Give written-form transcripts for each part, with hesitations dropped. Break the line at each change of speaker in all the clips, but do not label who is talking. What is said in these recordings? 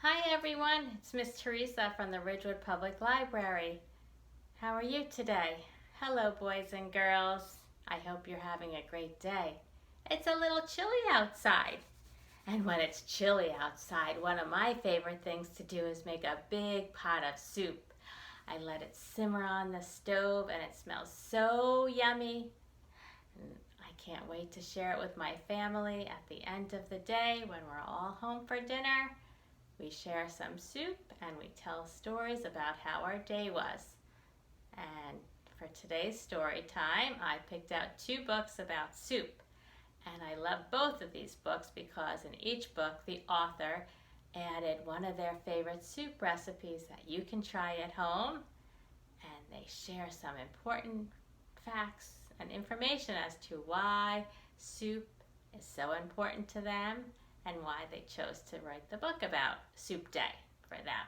Hi everyone, it's Ms.Theresa from the Ridgewood Public Library. How are you today? Hello boys and girls. I hope you're having a great day. It's a little chilly outside. And when it's chilly outside, one of my favorite things to do is make a big pot of soup. I let it simmer on the stove and it smells so yummy. And I can't wait to share it with my family at the end of the day when we're all home for dinner. We share some soup and we tell stories about how our day was. And for today's story time, I picked out two books about soup. And I love both of these books because in each book the author added one of their favorite soup recipes that you can try at home. And they share some important facts and information as to why soup is so important to them and why they chose to write the book about Soup Day for them.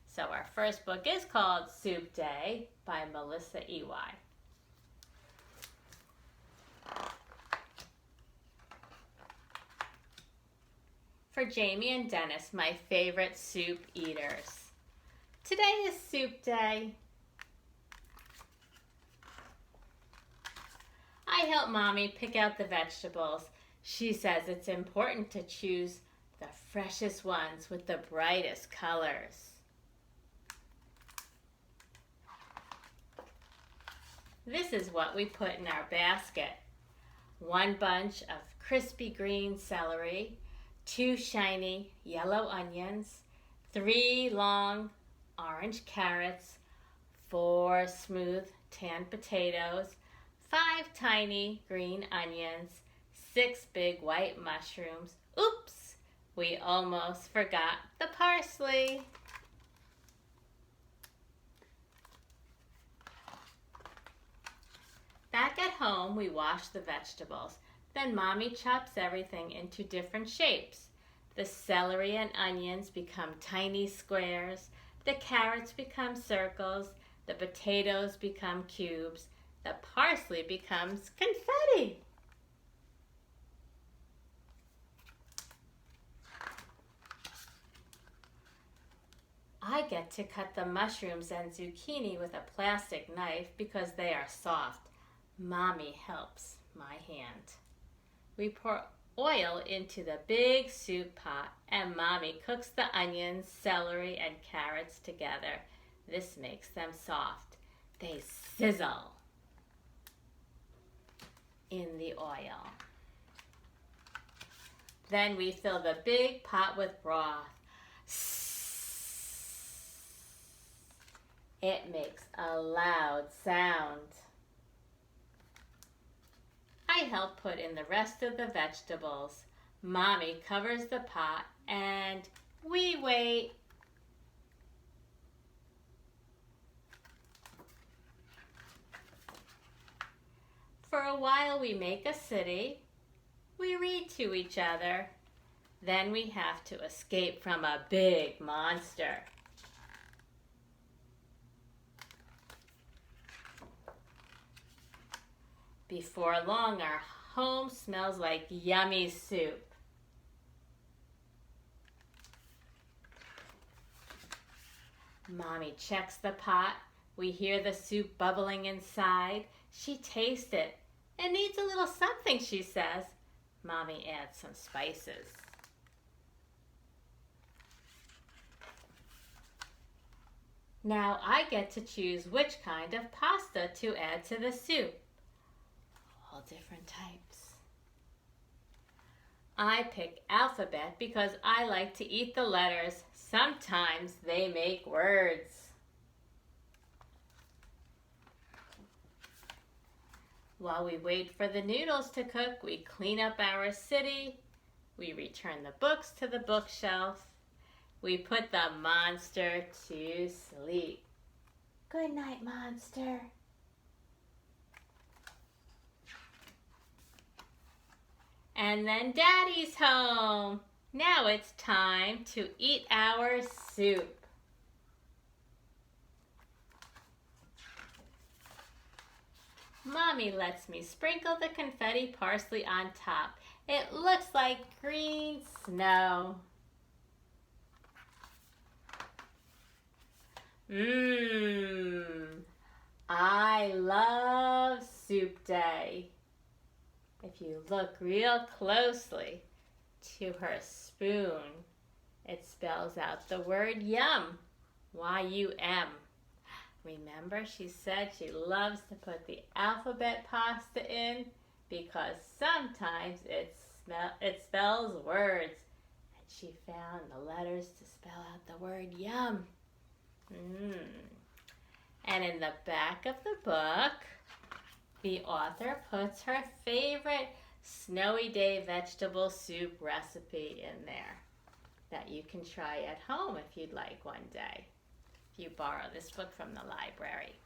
So our first book is called Soup Day by Melissa E.Y. For Jamie and Dennis, my favorite soup eaters. Today is Soup Day. I help Mommy pick out the vegetables. She says it's important to choose the freshest ones with the brightest colors. This is what we put in our basket. 1 bunch of crispy green celery, 2 shiny yellow onions, 3 long orange carrots, 4 smooth tan potatoes, 5 tiny green onions, 6 big white mushrooms. Oops, we almost forgot the parsley. Back at home, we wash the vegetables. Then Mommy chops everything into different shapes. The celery and onions become tiny squares. The carrots become circles. The potatoes become cubes. The parsley becomes confetti. I get to cut the mushrooms and zucchini with a plastic knife because they are soft. Mommy helps my hand. We pour oil into the big soup pot and Mommy cooks the onions, celery, and carrots together. This makes them soft. They sizzle in the oil. Then we fill the big pot with broth. It makes a loud sound. I help put in the rest of the vegetables. Mommy covers the pot and we wait. For a while we make a city. We read to each other. Then we have to escape from a big monster. Before long, our home smells like yummy soup. Mommy checks the pot. We hear the soup bubbling inside. She tastes it. It needs a little something, she says. Mommy adds some spices. Now I get to choose which kind of pasta to add to the soup. All different types. I pick alphabet because I like to eat the letters. Sometimes they make words. While we wait for the noodles to cook, we clean up our city. We return the books to the bookshelf. We put the monster to sleep. Good night, monster. And then Daddy's home. Now it's time to eat our soup. Mommy lets me sprinkle the confetti parsley on top. It looks like green snow. Mmm, I love Soup Day. If you look real closely to her spoon, it spells out the word yum, Y-U-M. Remember, she said she loves to put the alphabet pasta in because sometimes it spells words. And she found the letters to spell out the word yum. And in the back of the book, the author puts her favorite snowy day vegetable soup recipe in there that you can try at home if you'd like one day, if you borrow this book from the library.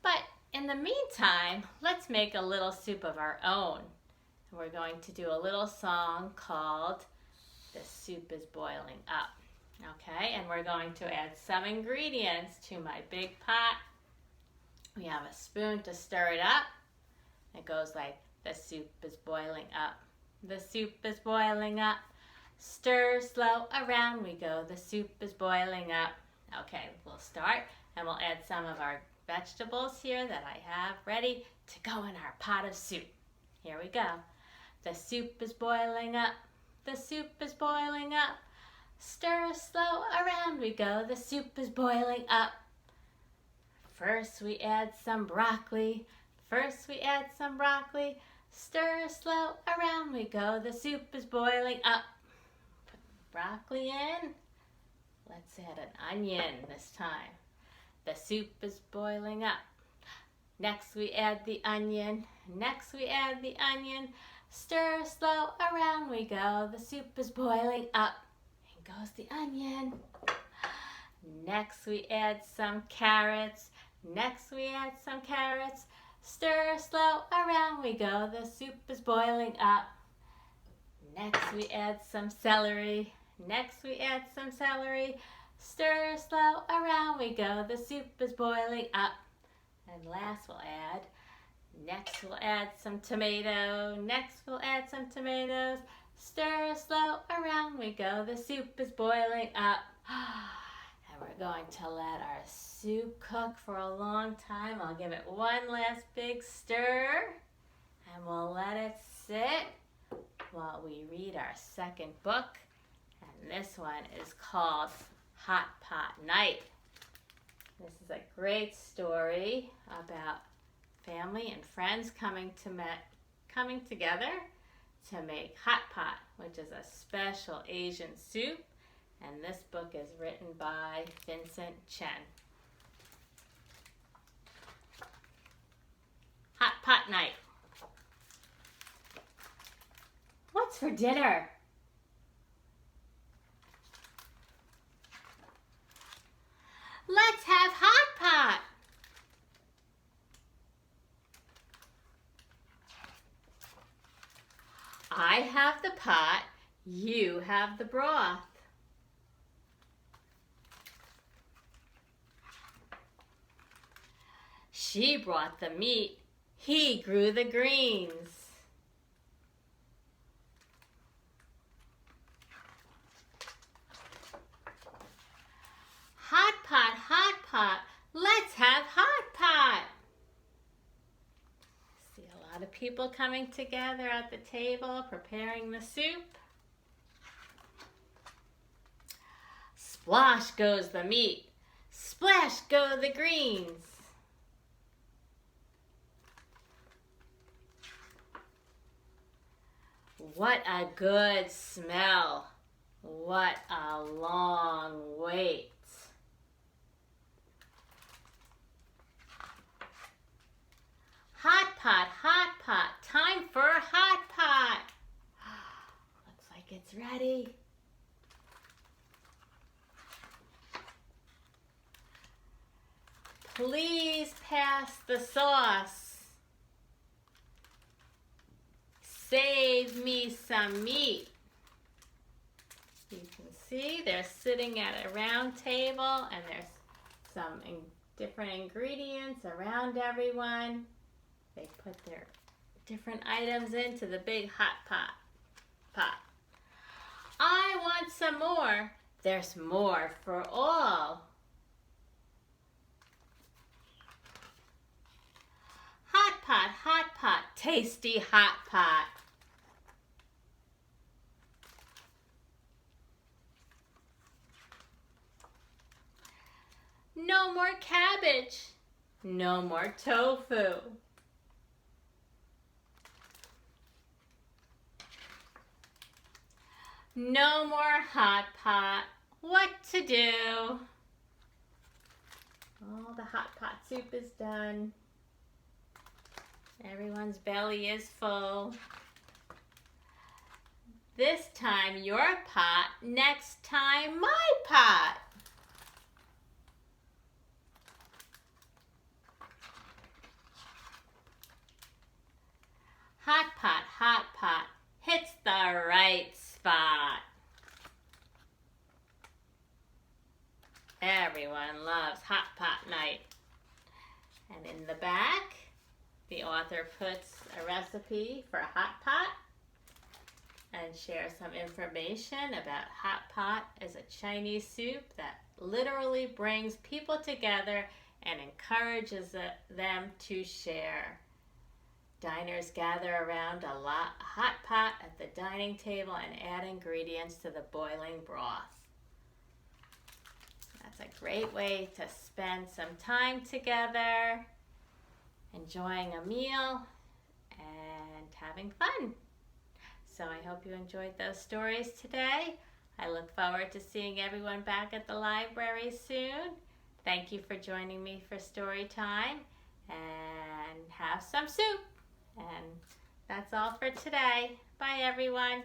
But in the meantime, let's make a little soup of our own. We're going to do a little song called The Soup is Boiling Up. Okay, and we're going to add some ingredients to my big pot. We have a spoon to stir it up. It goes like, the soup is boiling up. The soup is boiling up. Stir slow, around we go. The soup is boiling up. Okay, we'll start and we'll add some of our vegetables here that I have ready to go in our pot of soup. Here we go. The soup is boiling up. The soup is boiling up. Stir slow, around we go. The soup is boiling up. First we add some broccoli. First we add some broccoli. Stir slow, around we go. The soup is boiling up. Put broccoli in. Let's add an onion this time. The soup is boiling up. Next we add the onion. Next we add the onion. Stir slow, around we go. The soup is boiling up. In goes the onion. Next we add some carrots. Next we add some carrots. Stir slow, around we go. The soup is boiling up. Next we add some celery. Next we add some celery. Stir slow, around we go. The soup is boiling up. And last next we'll add some tomato. Next we'll add some tomatoes. Stir slow, around we go. The soup is boiling up. And we're going to let our soup cook for a long time. I'll give it one last big stir. And we'll let it sit while we read our second book. And this one is called Hot Pot Night. This is a great story about family and friends coming together to make hot pot, which is a special Asian soup. And this book is written by Vincent Chen. Hot pot night. What's for dinner? Let's have hot pot. I have the pot, you have the broth. She brought the meat, he grew the greens. Hot pot, let's have hot pot. See a lot of people coming together at the table, preparing the soup. Splosh goes the meat, splash go the greens. What a good smell. What a long wait. Hot pot, time for a hot pot. Looks like it's ready. Please pass the sauce. Save me some meat. You can see they're sitting at a round table and there's some different ingredients around everyone. They put their different items into the big hot pot. I want some more. There's more for all. hot pot, tasty hot pot. No more cabbage. No more tofu. No more hot pot. What to do? Oh, the hot pot soup is done. Everyone's belly is full. This time your pot, next time my pot. Hot pot, hits the right spot. Everyone loves hot pot night. And in the back, the author puts a recipe for a hot pot and shares some information about hot pot as a Chinese soup that literally brings people together and encourages them to share. Diners gather around a hot pot at the dining table and add ingredients to the boiling broth. That's a great way to spend some time together, enjoying a meal and having fun. So I hope you enjoyed those stories today. I look forward to seeing everyone back at the library soon. Thank you for joining me for story time, and have some soup. And that's all for today. Bye, everyone.